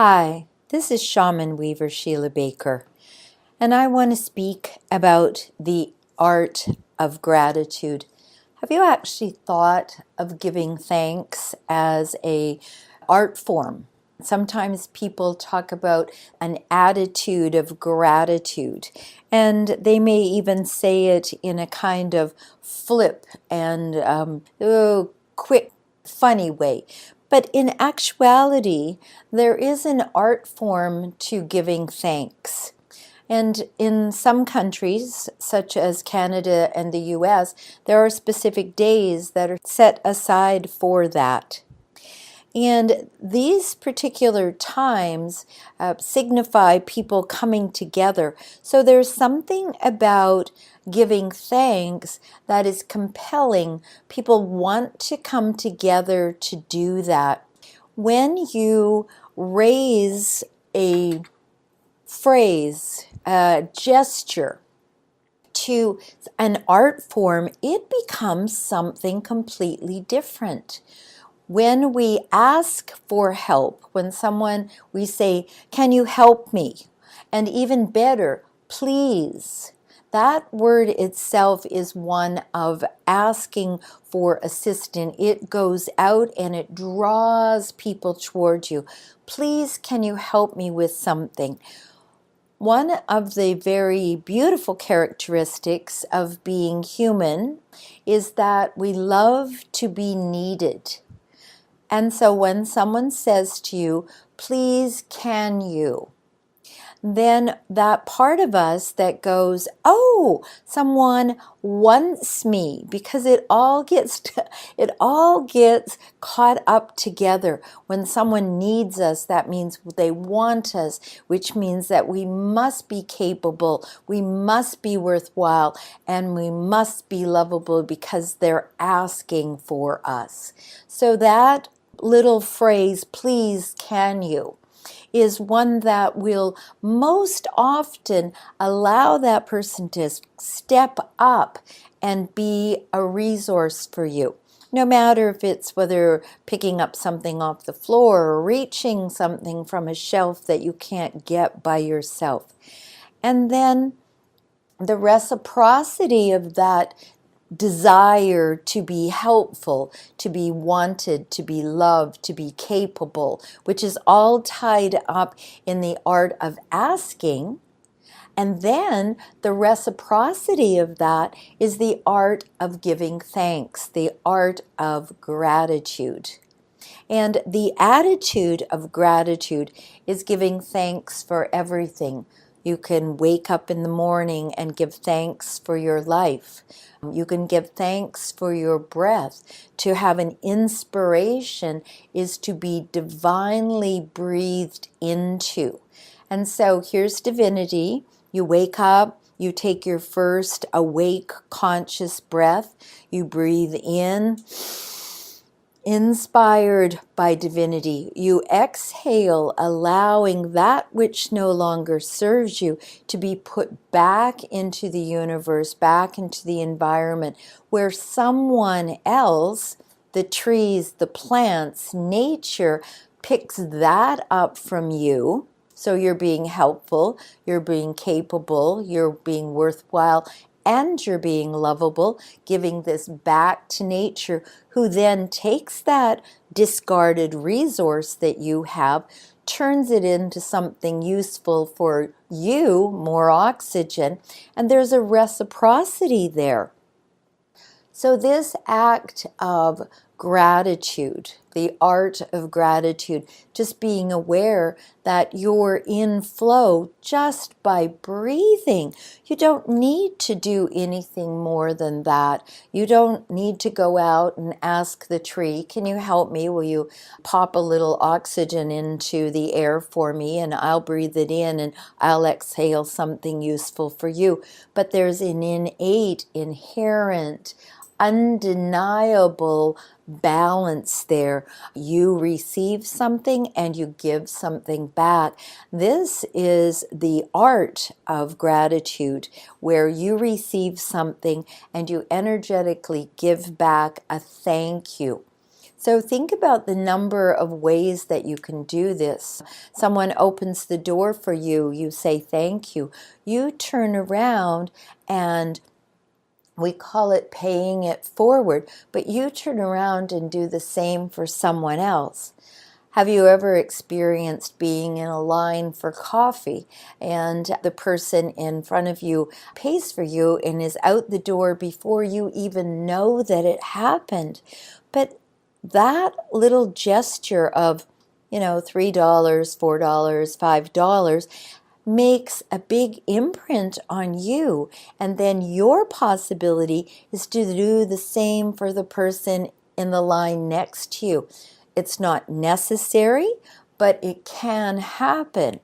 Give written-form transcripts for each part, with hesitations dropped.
Hi, this is Shaman Weaver Sheila Baker, and I want to speak about the art of gratitude. Have you actually thought of giving thanks as an art form? Sometimes people talk about an attitude of gratitude, and they may even say it in a kind of flip and quick, funny way. But in actuality, there is an art form to giving thanks. And in some countries, such as Canada and the US, there are specific days that are set aside for that. And these particular times signify people coming together. So there's something about giving thanks that is compelling. People want to come together to do that. When you raise a phrase, a gesture, to an art form, it becomes something completely different. When we ask for help, when we say, "Can you help me?" And even better, "Please." That word itself is one of asking for assistance. It goes out and it draws people toward you. "Please, can you help me with something?" One of the very beautiful characteristics of being human is that we love to be needed. And so when someone says to you, "Please, can you?" then that part of us that goes, "Oh, someone wants me," because it all gets caught up together. When someone needs us, that means they want us, which means that we must be capable, we must be worthwhile, and we must be lovable because they're asking for us. So that little phrase, "Please, can you?" is one that will most often allow that person to step up and be a resource for you. No matter if it's whether picking up something off the floor or reaching something from a shelf that you can't get by yourself. And then the reciprocity of that desire to be helpful, to be wanted, to be loved, to be capable, which is all tied up in the art of asking. And then the reciprocity of that is the art of giving thanks, the art of gratitude. And the attitude of gratitude is giving thanks for everything. You can wake up in the morning and give thanks for your life. You can give thanks for your breath. To have an inspiration is to be divinely breathed into. And so here's divinity. You wake up, you take your first awake conscious breath. You breathe in, inspired by divinity. You exhale, allowing that which no longer serves you to be put back into the universe, back into the environment where someone else, the trees, the plants, nature, picks that up from you. So you're being helpful, you're being capable, you're being worthwhile, and you're being lovable, giving this back to nature, who then takes that discarded resource that you have, turns it into something useful for you, more oxygen, and there's a reciprocity there. So this act of gratitude, the art of gratitude, just being aware that you're in flow just by breathing. You don't need to do anything more than that. You don't need to go out and ask the tree, "Can you help me? Will you pop a little oxygen into the air for me and I'll breathe it in and I'll exhale something useful for you." But there's an innate, inherent, undeniable balance there. You receive something and you give something back. This is the art of gratitude, where you receive something and you energetically give back a thank you. So think about the number of ways that you can do this. Someone opens the door for you, you say thank you. You turn around and we call it paying it forward, but you turn around and do the same for someone else. Have you ever experienced being in a line for coffee and the person in front of you pays for you and is out the door before you even know that it happened? But that little gesture of, $3, $4, $5 makes a big imprint on you. And then your possibility is to do the same for the person in the line next to you. It's not necessary, but it can happen.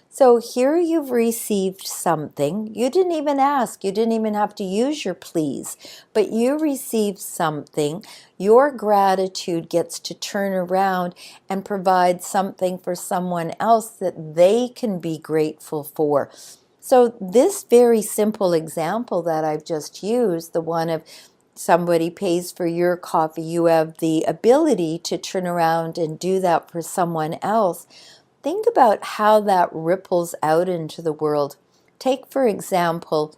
So here you've received something. You didn't even ask. You didn't even have to use your please, but you received something. Your gratitude gets to turn around and provide something for someone else that they can be grateful for. So this very simple example that I've just used, the one of somebody pays for your coffee, you have the ability to turn around and do that for someone else. Think about how that ripples out into the world. Take, for example,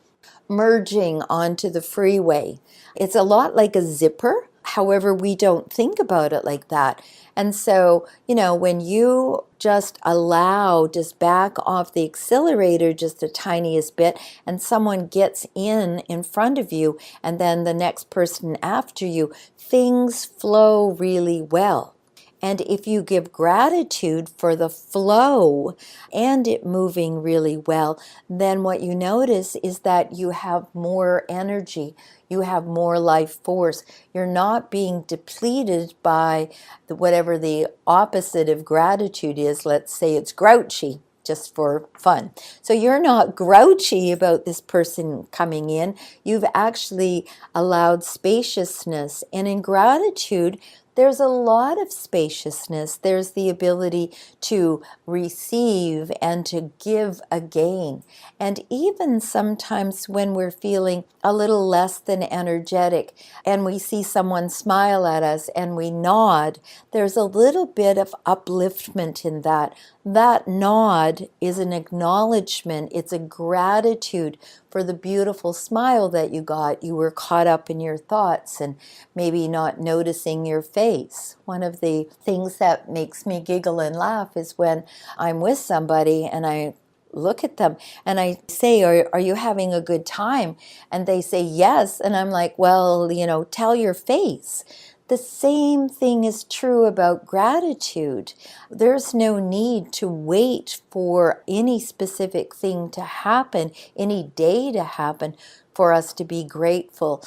merging onto the freeway. It's a lot like a zipper. However, we don't think about it like that. And so, when you just back off the accelerator just the tiniest bit, and someone gets in front of you, and then the next person after you, things flow really well. And if you give gratitude for the flow and it moving really well, then what you notice is that you have more energy. You have more life force. You're not being depleted by whatever the opposite of gratitude is. Let's say it's grouchy, just for fun. So you're not grouchy about this person coming in. You've actually allowed spaciousness. And in gratitude, there's a lot of spaciousness. There's the ability to receive and to give again. And even sometimes when we're feeling a little less than energetic and we see someone smile at us and we nod, there's a little bit of upliftment in that. That nod is an acknowledgement. It's a gratitude for the beautiful smile that you got. You were caught up in your thoughts and maybe not noticing your face. One of the things that makes me giggle and laugh is when I'm with somebody and I look at them and I say, are you having a good time? And they say yes. And I'm like, well, tell your face. The same thing is true about gratitude. There's no need to wait for any specific thing to happen, any day to happen for us to be grateful.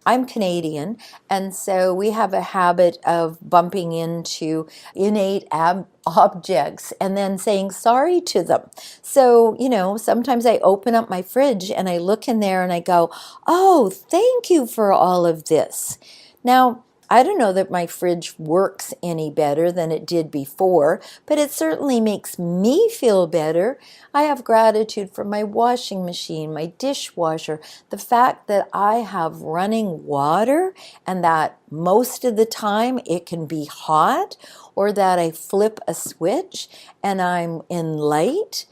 I'm Canadian, and so we have a habit of bumping into innate objects and then saying sorry to them. So, sometimes I open up my fridge and I look in there and I go, oh, thank you for all of this. Now, I don't know that my fridge works any better than it did before, but it certainly makes me feel better. I have gratitude for my washing machine, my dishwasher, the fact that I have running water and that most of the time it can be hot, or that I flip a switch and I'm in light.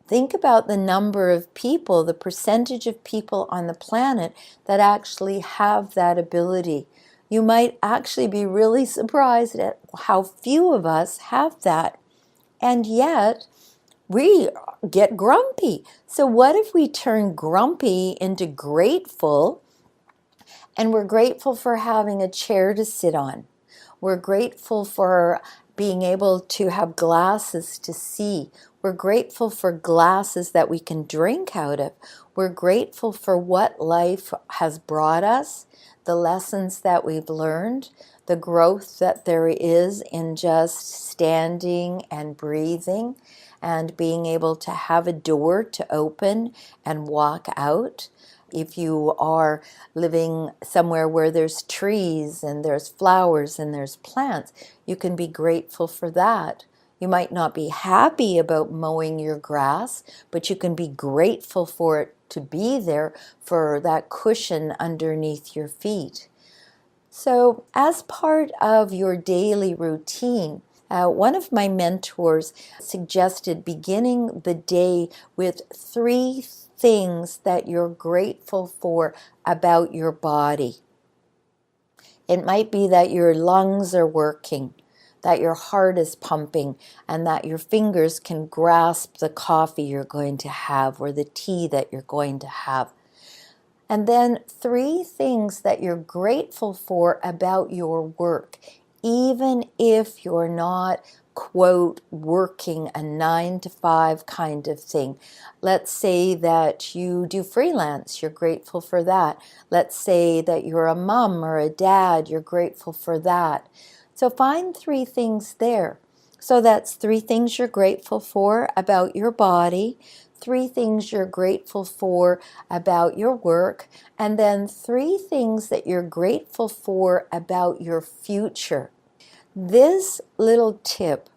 Think about the number of people, the percentage of people on the planet that actually have that ability. You might actually be really surprised at how few of us have that. And yet, we get grumpy. So what if we turn grumpy into grateful, and we're grateful for having a chair to sit on? We're grateful for being able to have glasses to see. We're grateful for glasses that we can drink out of. We're grateful for what life has brought us, the lessons that we've learned, the growth that there is in just standing and breathing and being able to have a door to open and walk out. If you are living somewhere where there's trees and there's flowers and there's plants, you can be grateful for that. You might not be happy about mowing your grass, but you can be grateful for it to be there, for that cushion underneath your feet. So, as part of your daily routine, one of my mentors suggested beginning the day with 3 things that you're grateful for about your body. It might be that your lungs are working, that your heart is pumping, and that your fingers can grasp the coffee you're going to have or the tea that you're going to have. And then 3 things that you're grateful for about your work, even if you're not, quote, working a 9 to 5 kind of thing. Let's say that you do freelance, you're grateful for that. Let's say that you're a mom or a dad, you're grateful for that. So find 3 things there. So that's 3 things you're grateful for about your body, 3 things you're grateful for about your work, and then 3 things that you're grateful for about your future. This little tip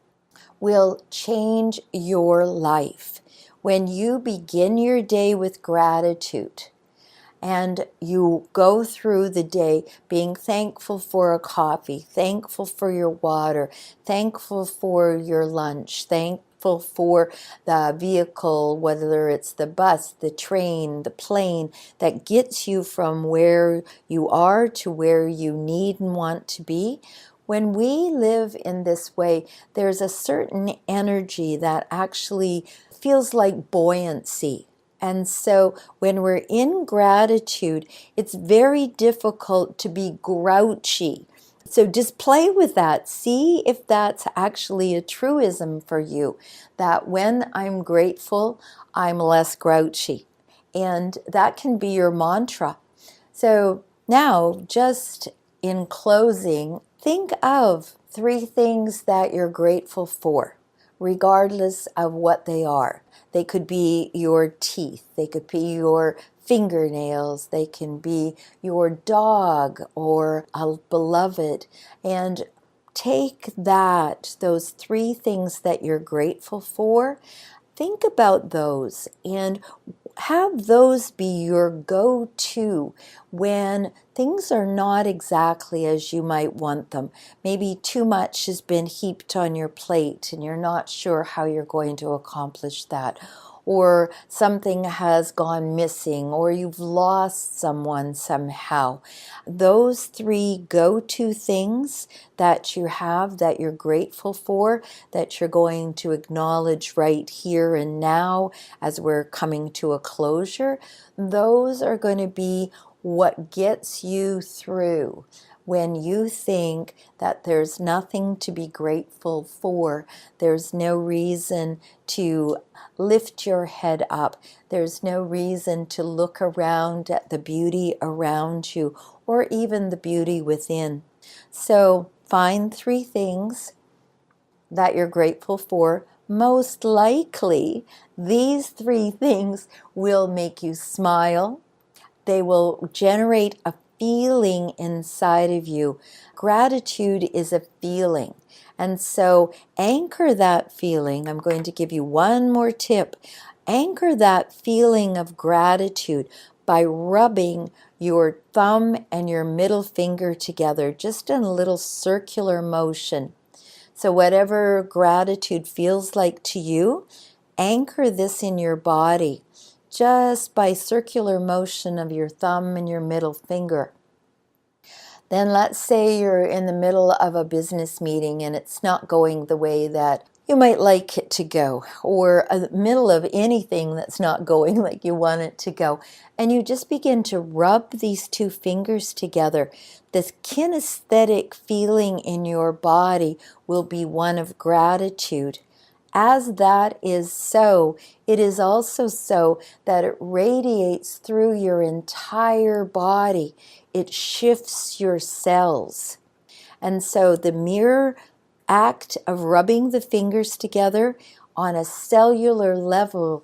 will change your life when you begin your day with gratitude. And you go through the day being thankful for a coffee, thankful for your water, thankful for your lunch, thankful for the vehicle, whether it's the bus, the train, the plane, that gets you from where you are to where you need and want to be. When we live in this way, there's a certain energy that actually feels like buoyancy. And so when we're in gratitude, it's very difficult to be grouchy. So just play with that. See if that's actually a truism for you, that when I'm grateful, I'm less grouchy. And that can be your mantra. So now, just in closing, think of 3 things that you're grateful for, regardless of what they are. They could be your teeth, they could be your fingernails, they can be your dog or a beloved. And take those 3 things that you're grateful for, think about those and have those be your go-to when things are not exactly as you might want them. Maybe too much has been heaped on your plate and you're not sure how you're going to accomplish that. Or something has gone missing, or you've lost someone somehow. Those 3 go-to things that you have that you're grateful for, that you're going to acknowledge right here and now as we're coming to a closure, those are going to be what gets you through. When you think that there's nothing to be grateful for, there's no reason to lift your head up, there's no reason to look around at the beauty around you or even the beauty within. So find 3 things that you're grateful for. Most likely, these 3 things will make you smile. They will generate a feeling inside of you. Gratitude is a feeling. And so anchor that feeling. I'm going to give you one more tip. Anchor that feeling of gratitude by rubbing your thumb and your middle finger together, just in a little circular motion. So whatever gratitude feels like to you, anchor this in your body just by circular motion of your thumb and your middle finger. Then let's say you're in the middle of a business meeting and it's not going the way that you might like it to go, or a middle of anything that's not going like you want it to go. And you just begin to rub these 2 fingers together. This kinesthetic feeling in your body will be one of gratitude. As that is so, it is also so that it radiates through your entire body. It shifts your cells. And so the mere act of rubbing the fingers together on a cellular level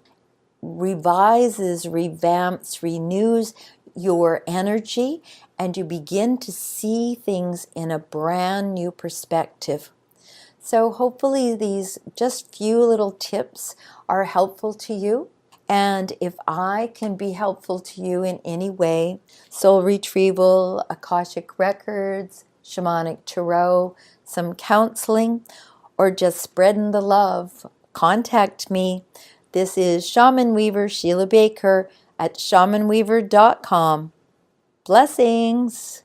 revises, revamps, renews your energy, and you begin to see things in a brand new perspective. So hopefully these just few little tips are helpful to you. And if I can be helpful to you in any way, soul retrieval, Akashic records, shamanic tarot, some counseling, or just spreading the love, contact me. This is Shaman Weaver Sheila Baker at shamanweaver.com. Blessings.